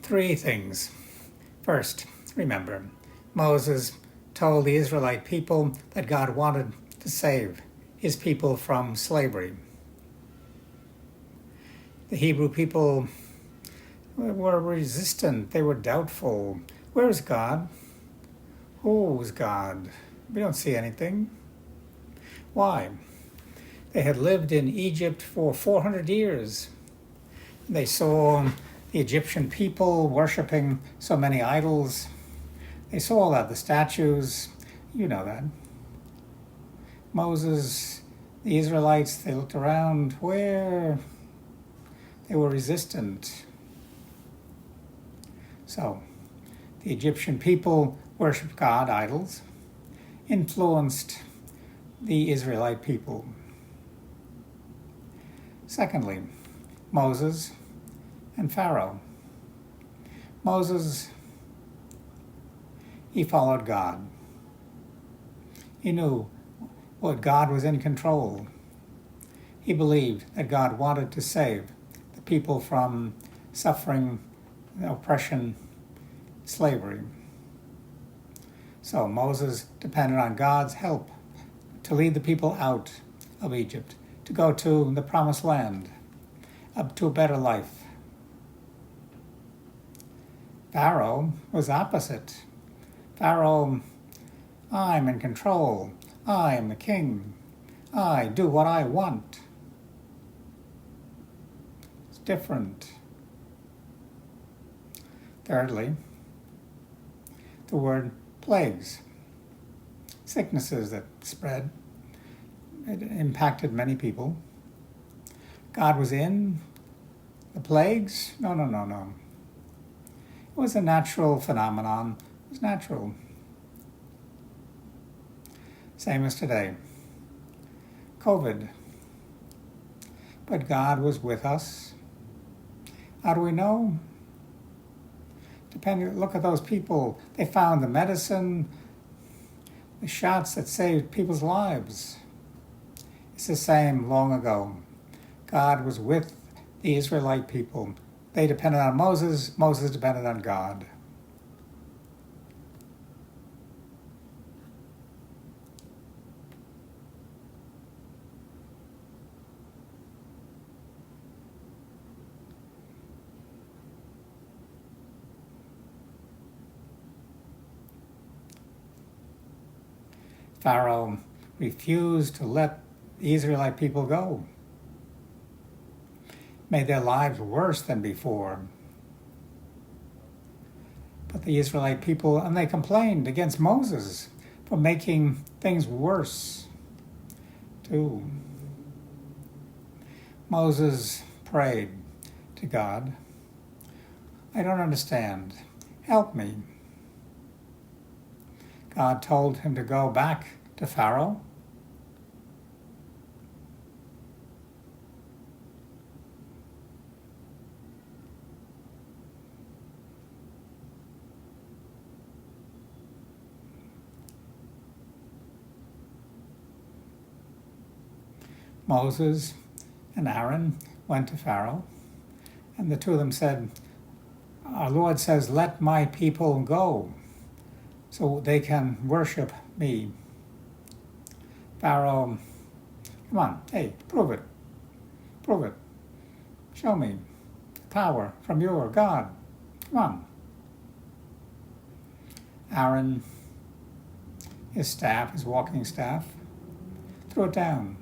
Three things. First, remember, Moses told the Israelite people that God wanted to save his people from slavery. The Hebrew people were resistant. They were doubtful. Where is God? Who is God? We don't see anything. Why? They had lived in Egypt for 400 years. They saw the Egyptian people worshiping so many idols. They saw all that, the statues. You know that. Moses, the Israelites, they looked around. Where? They were resistant. So, the Egyptian people worshipped God, idols, influenced the Israelite people. Secondly, Moses and Pharaoh. Moses, he followed God. He knew what God was in control. He believed that God wanted to save the people from suffering, oppression, slavery. So Moses depended on God's help to lead the people out of Egypt, to go to the promised land, up to a better life. Pharaoh was opposite. Pharaoh, I'm in control. I am the king. I do what I want. It's different. Thirdly, the word plagues, sicknesses that spread. It impacted many people. God was in the plagues? No. It was a natural phenomenon. It was natural. Same as today. COVID. But God was with us. How do we know? Look at those people. They found the medicine, the shots that saved people's lives. It's the same long ago. God was with the Israelite people. They depended on Moses. Moses depended on God. Pharaoh refused to let the Israelite people go. Made their lives worse than before. But the Israelite people, and they complained against Moses for making things worse, too. Moses prayed to God, I don't understand. Help me. God told him to go back to Pharaoh. Moses and Aaron went to Pharaoh, and the two of them said, our Lord says, let my people go so they can worship me. Pharaoh, come on, hey, prove it. Show me power from your God. Come on. Aaron, his staff, his walking staff, threw it down.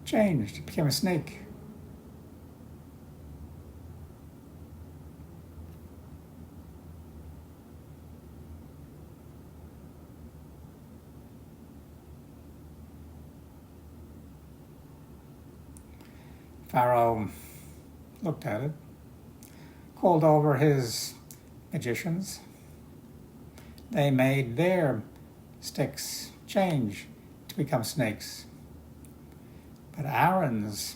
Changed, became a snake. Pharaoh looked at it, called over his magicians. They made their sticks change to become snakes. But Aaron's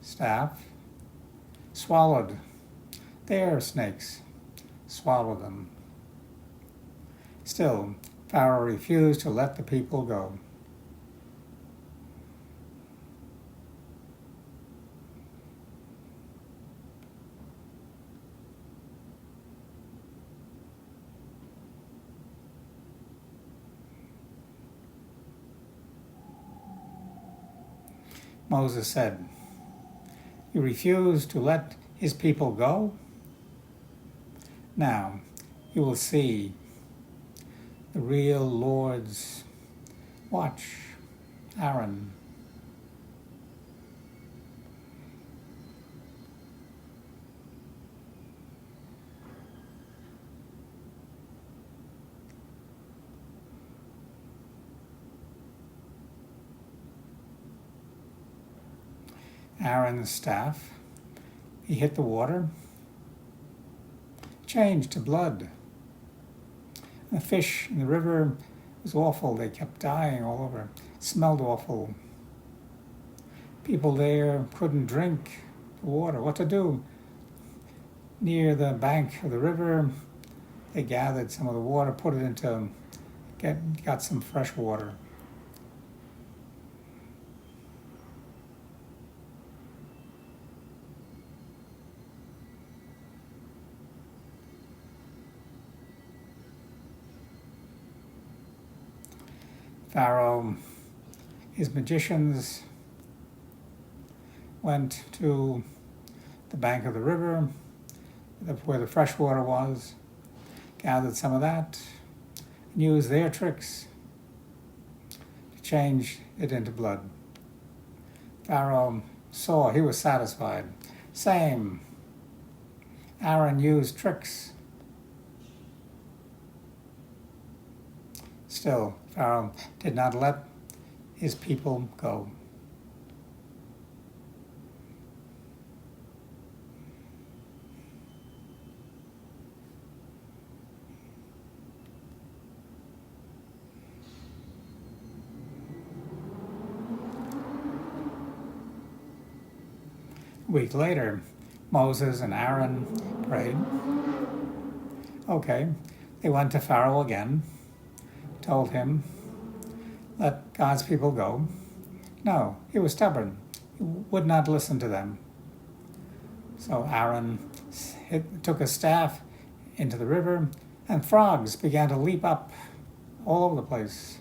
staff swallowed their snakes, swallowed them. Still, Pharaoh refused to let the people go. Moses said, "You refuse to let his people go? Now you will see the real Lord's. Watch, Aaron." Aaron's staff, he hit the water, changed to blood. The fish in the river was awful. They kept dying all over. It smelled awful. People there couldn't drink the water. What to do? Near the bank of the river, they gathered some of the water, put it into, got some fresh water. Pharaoh, his magicians went to the bank of the river where the fresh water was, gathered some of that, and used their tricks to change it into blood. Pharaoh saw, he was satisfied. Same. Aaron used tricks. Still, Pharaoh did not let his people go. A week later, Moses and Aaron prayed. Okay, they went to Pharaoh again, told him, let God's people go. No, he was stubborn. He would not listen to them. So Aaron took a staff into the river, and frogs began to leap up all over the place.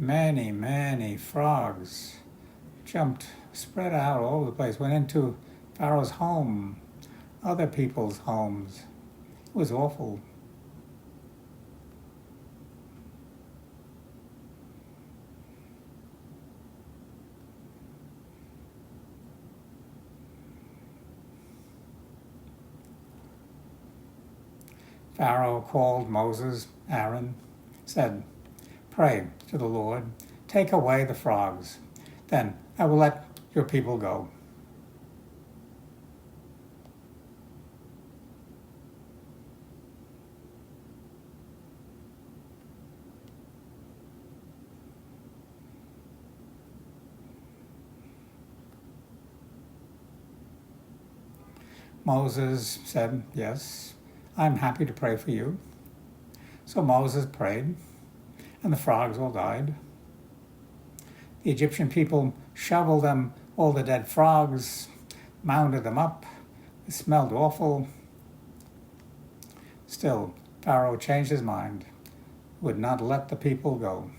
Many, many frogs jumped, spread out all over the place, went into Pharaoh's home, other people's homes. It was awful. Pharaoh called Moses, Aaron, said, pray to the Lord, take away the frogs. Then I will let your people go. Moses said, yes, I'm happy to pray for you. So Moses prayed, and the frogs all died. The Egyptian people shoveled them, all the dead frogs, mounded them up. It smelled awful. Still, Pharaoh changed his mind, would not let the people go.